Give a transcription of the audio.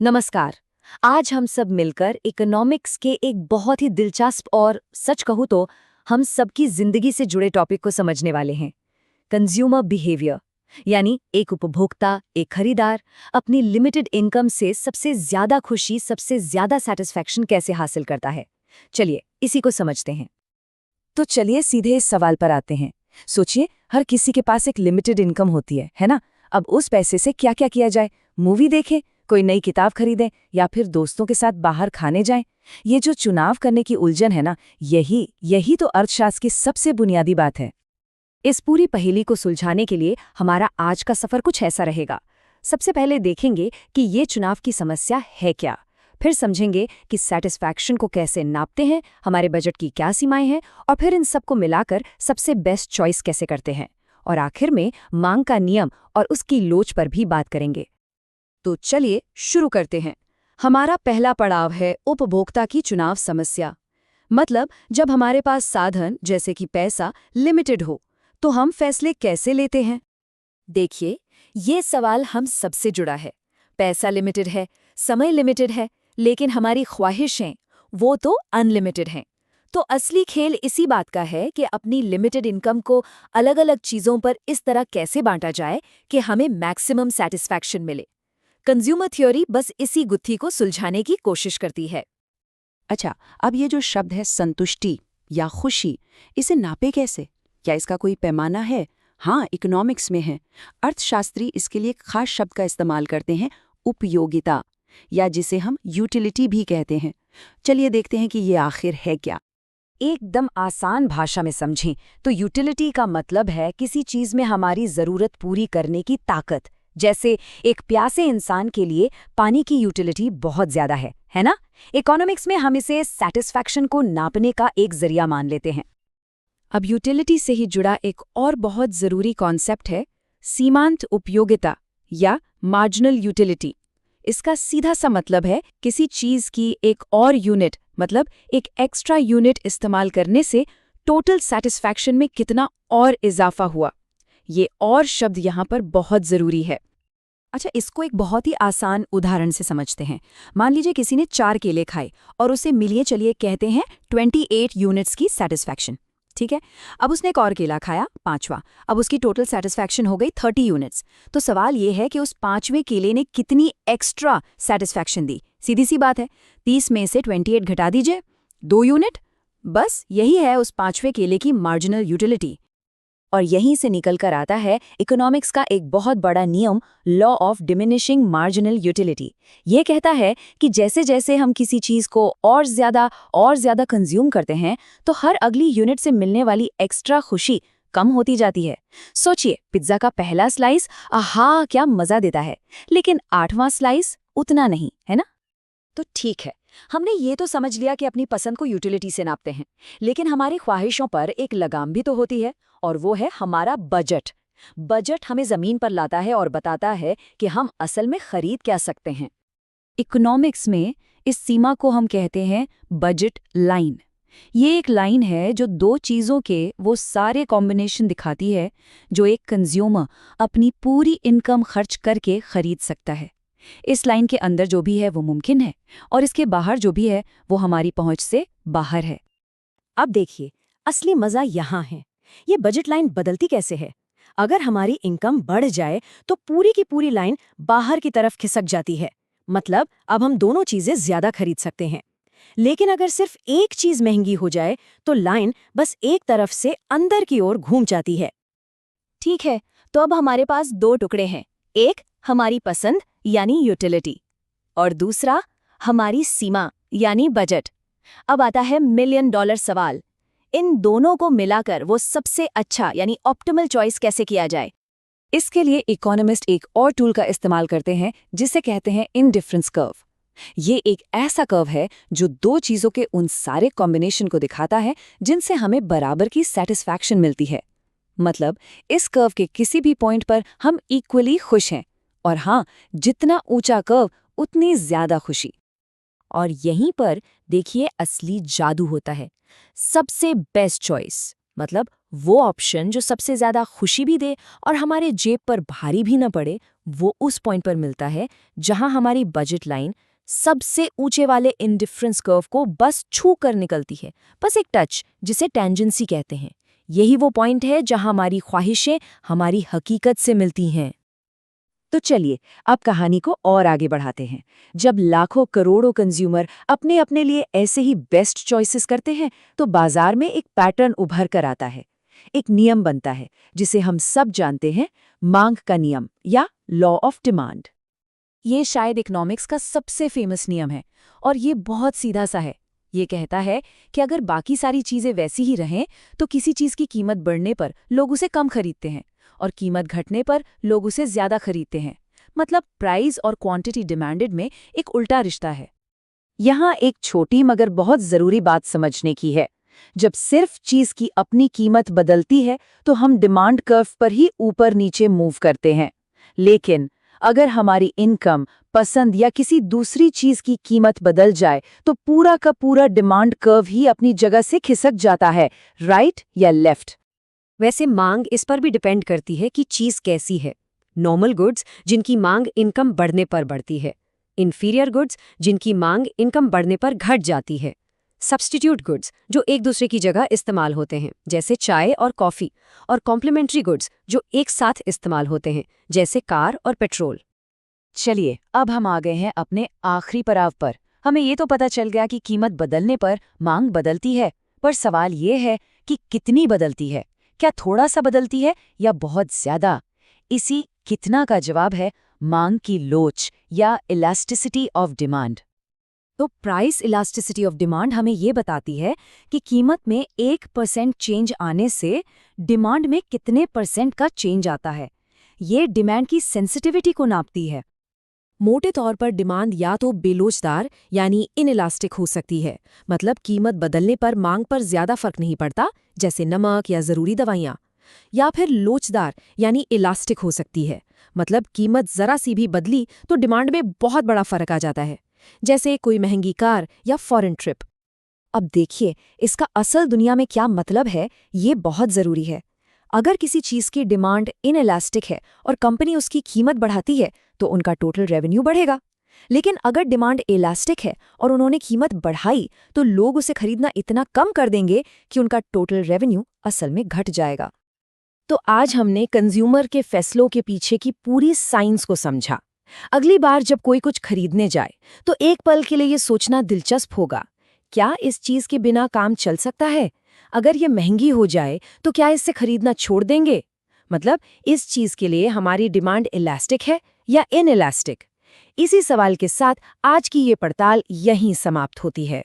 नमस्कार। आज हम सब मिलकर इकोनॉमिक्स के एक बहुत ही दिलचस्प और सच कहूँ तो हम सबकी जिंदगी से जुड़े टॉपिक को समझने वाले हैं। कंज्यूमर बिहेवियर, यानी एक उपभोक्ता, एक खरीदार अपनी लिमिटेड इनकम से सबसे ज्यादा खुशी, सबसे ज्यादा सेटिस्फैक्शन कैसे हासिल करता है। चलिए इसी को समझते हैं। तो चलिए सीधे इस सवाल पर आते हैं। सोचिए, हर किसी के पास एक लिमिटेड इनकम होती है ना? अब उस पैसे से क्या क्या किया जाए? मूवी देखें, कोई नई किताब खरीदें या फिर दोस्तों के साथ बाहर खाने जाएं? ये जो चुनाव करने की उलझन है ना, यही तो अर्थशास्त्र की सबसे बुनियादी बात है। इस पूरी पहेली को सुलझाने के लिए हमारा आज का सफर कुछ ऐसा रहेगा। सबसे पहले देखेंगे कि ये चुनाव की समस्या है क्या, फिर समझेंगे कि सेटिस्फैक्शन को कैसे नापते हैं, हमारे बजट की क्या सीमाएं हैं, और फिर इन सबको मिलाकर सबसे बेस्ट चॉइस कैसे करते हैं, और आखिर में मांग का नियम और उसकी लोच पर भी बात करेंगे। तो चलिए शुरू करते हैं। हमारा पहला पड़ाव है उपभोक्ता की चुनाव समस्या। मतलब जब हमारे पास साधन जैसे कि पैसा लिमिटेड हो तो हम फैसले कैसे लेते हैं। देखिए, ये सवाल हम सबसे जुड़ा है। पैसा लिमिटेड है, समय लिमिटेड है, लेकिन हमारी ख्वाहिशें वो तो अनलिमिटेड हैं। तो असली खेल इसी बात का है कि अपनी लिमिटेड इनकम को अलग अलग चीज़ों पर इस तरह कैसे बांटा जाए कि हमें मैक्सिमम सेटिस्फैक्शन मिले। कंज्यूमर थ्योरी बस इसी गुत्थी को सुलझाने की कोशिश करती है। अच्छा, अब ये जो शब्द है संतुष्टि या खुशी, इसे नापे कैसे? क्या इसका कोई पैमाना है? हाँ, इकोनॉमिक्स में है। अर्थशास्त्री इसके लिए एक खास शब्द का इस्तेमाल करते हैं, उपयोगिता, या जिसे हम यूटिलिटी भी कहते हैं। चलिए देखते हैं कि ये आखिर है क्या। एकदम आसान भाषा में समझें तो यूटिलिटी का मतलब है किसी चीज में हमारी जरूरत पूरी करने की ताकत। जैसे एक प्यासे इंसान के लिए पानी की यूटिलिटी बहुत ज्यादा है ना? इकोनॉमिक्स में हम इसे सेटिस्फैक्शन को नापने का एक जरिया मान लेते हैं। अब यूटिलिटी से ही जुड़ा एक और बहुत जरूरी कॉन्सेप्ट है सीमांत उपयोगिता या मार्जिनल यूटिलिटी। इसका सीधा सा मतलब है किसी चीज की एक और यूनिट, मतलब एक एक्स्ट्रा यूनिट इस्तेमाल करने से टोटल सेटिस्फैक्शन में कितना और इजाफा हुआ। ये और शब्द यहाँ पर बहुत जरूरी है। अच्छा, इसको एक बहुत ही आसान उदाहरण से समझते हैं। मान लीजिए किसी ने 4 केले खाए और उसे मिलिए चलिए कहते हैं 28 यूनिट्स की सेटिस्फैक्शन। ठीक है, अब उसने एक और केला खाया, 5वां। अब उसकी टोटल सेटिस्फैक्शन हो गई 30 यूनिट्स। तो सवाल ये है कि उस 5वें केले ने कितनी एक्स्ट्रा सेटिस्फैक्शन दी। सीधी सी बात है, 30 में से 28 घटा दीजिए, 2 यूनिट। बस यही है उस 5वें केले की मार्जिनल यूटिलिटी। और यहीं से निकल कर आता है इकोनॉमिक्स का एक बहुत बड़ा नियम, law of diminishing marginal utility. ये कहता है कि जैसे जैसे हम किसी चीज़ को और ज़्यादा कंज्यूम करते हैं तो हर अगली यूनिट से मिलने वाली एक्स्ट्रा खुशी कम होती जाती है। सोचिए, पिज्ज़ा का पहला स्लाइस आहा क्या मज़ा देता है, लेकिन 8वां स्लाइस उतना नहीं, है ना? तो ठीक है, हमने ये तो समझ लिया कि अपनी पसंद को यूटिलिटी से नापते हैं, लेकिन हमारी ख्वाहिशों पर एक लगाम भी तो होती है, और वो है हमारा बजट। बजट हमें जमीन पर लाता है और बताता है कि हम असल में खरीद क्या सकते हैं। इकोनॉमिक्स में इस सीमा को हम कहते हैं बजट लाइन। ये एक लाइन है जो दो चीज़ों के वो सारे कॉम्बिनेशन दिखाती है जो एक कंज्यूमर अपनी पूरी इनकम खर्च करके खरीद सकता है। इस लाइन के अंदर जो भी है वो मुमकिन है, और इसके बाहर जो भी है वो हमारी पहुंच से बाहर है। अब देखिए, असली मजा यहाँ है। ये बजट लाइन बदलती कैसे है? अगर हमारी इनकम बढ़ जाए तो पूरी की पूरी लाइन बाहर की तरफ खिसक जाती है। मतलब अब हम दोनों चीजें ज्यादा खरीद सकते हैं। लेकिन अगर सिर्फ एक चीज महंगी हो जाए तो लाइन बस एक तरफ से अंदर की ओर घूम जाती है। ठीक है, तो अब हमारे पास दो टुकड़े हैं। एक हमारी पसंद यानी यूटिलिटी, और दूसरा हमारी सीमा यानी बजट। अब आता है मिलियन डॉलर सवाल, इन दोनों को मिलाकर वो सबसे अच्छा यानी ऑप्टिमल चॉइस कैसे किया जाए। इसके लिए इकोनॉमिस्ट एक और टूल का इस्तेमाल करते हैं जिसे कहते हैं इंडिफरेंस कर्व। ये एक ऐसा कर्व है जो दो चीजों के उन सारे कॉम्बिनेशन को दिखाता है जिनसे हमें बराबर की सेटिस्फैक्शन मिलती है। मतलब इस कर्व के किसी भी पॉइंट पर हम इक्वली खुश हैं, और हाँ, जितना ऊंचा कर्व उतनी ज्यादा खुशी। और यहीं पर देखिए असली जादू होता है। सबसे बेस्ट चॉइस, मतलब वो ऑप्शन जो सबसे ज्यादा खुशी भी दे और हमारे जेब पर भारी भी न पड़े, वो उस पॉइंट पर मिलता है जहां हमारी बजट लाइन सबसे ऊंचे वाले इंडिफरेंस कर्व को बस छू कर निकलती है, बस एक टच, जिसे टेंजेंसी कहते हैं। यही वो पॉइंट है जहां हमारी ख्वाहिशें हमारी हकीकत से मिलती हैं। तो चलिए अब कहानी को और आगे बढ़ाते हैं। जब लाखों करोड़ों कंज्यूमर अपने अपने लिए ऐसे ही बेस्ट चॉइसेस करते हैं, तो बाजार में एक पैटर्न उभर कर आता है। एक नियम बनता है जिसे हम सब जानते हैं, मांग का नियम या लॉ ऑफ डिमांड। ये शायद इकोनॉमिक्स का सबसे फेमस नियम है और ये बहुत सीधा सा है। ये कहता है कि अगर बाकी सारी चीजें वैसी ही रहें तो किसी चीज की कीमत बढ़ने पर लोग उसे कम खरीदते हैं और कीमत घटने पर लोग उसे ज्यादा खरीदते हैं। मतलब प्राइस और क्वांटिटी डिमांडेड में एक उल्टा रिश्ता है। यहाँ एक छोटी मगर बहुत जरूरी बात समझने की है। जब सिर्फ चीज की अपनी कीमत बदलती है तो हम डिमांड कर्व पर ही ऊपर नीचे मूव करते हैं। लेकिन अगर हमारी इनकम, पसंद या किसी दूसरी चीज की कीमत बदल जाए तो पूरा का पूरा डिमांड कर्व ही अपनी जगह से खिसक जाता है, राइट या लेफ्ट। वैसे मांग इस पर भी डिपेंड करती है कि चीज़ कैसी है। नॉर्मल गुड्स जिनकी मांग इनकम बढ़ने पर बढ़ती है, इन्फीरियर गुड्स जिनकी मांग इनकम बढ़ने पर घट जाती है, सब्स्टिट्यूट गुड्स जो एक दूसरे की जगह इस्तेमाल होते हैं जैसे चाय और कॉफ़ी, और कॉम्प्लीमेंट्री गुड्स जो एक साथ इस्तेमाल होते हैं जैसे कार और पेट्रोल। चलिए अब हम आ गए हैं अपने आखिरी पड़ाव पर। हमें ये तो पता चल गया कि कीमत बदलने पर मांग बदलती है, पर सवाल ये है कि कितनी बदलती है। क्या थोड़ा सा बदलती है या बहुत ज्यादा? इसी कितना का जवाब है मांग की लोच या इलास्टिसिटी ऑफ डिमांड। तो प्राइस इलास्टिसिटी ऑफ डिमांड हमें ये बताती है कि कीमत में 1% चेंज आने से डिमांड में कितने % का चेंज आता है। ये डिमांड की सेंसिटिविटी को नापती है। मोटे तौर पर डिमांड या तो बेलोचदार यानी इनइलास्टिक हो सकती है, मतलब कीमत बदलने पर मांग पर ज्यादा फर्क नहीं पड़ता, जैसे नमक या जरूरी दवाइयाँ, या फिर लोचदार यानी इलास्टिक हो सकती है, मतलब कीमत जरा सी भी बदली तो डिमांड में बहुत बड़ा फर्क आ जाता है, जैसे कोई महंगी कार या फॉरेन ट्रिप। अब देखिए इसका असल दुनिया में क्या मतलब है, ये बहुत जरूरी है। अगर किसी चीज की डिमांड इनइलास्टिक है और कंपनी उसकी कीमत बढ़ाती है तो उनका टोटल रेवेन्यू बढ़ेगा। लेकिन अगर डिमांड इलास्टिक है और उन्होंने कीमत बढ़ाई तो लोग उसे खरीदना इतना कम कर देंगे कि उनका टोटल रेवेन्यू असल में घट जाएगा। तो आज हमने कंज्यूमर के फैसलों के पीछे की पूरी साइंस को समझा। अगली बार जब कोई कुछ खरीदने जाए तो एक पल के लिए ये सोचना दिलचस्प होगा, क्या इस चीज के बिना काम चल सकता है? अगर ये महंगी हो जाए तो क्या इससे खरीदना छोड़ देंगे? मतलब इस चीज के लिए हमारी डिमांड इलास्टिक है या इनइलास्टिक? इसी सवाल के साथ आज की ये पड़ताल यहीं समाप्त होती है।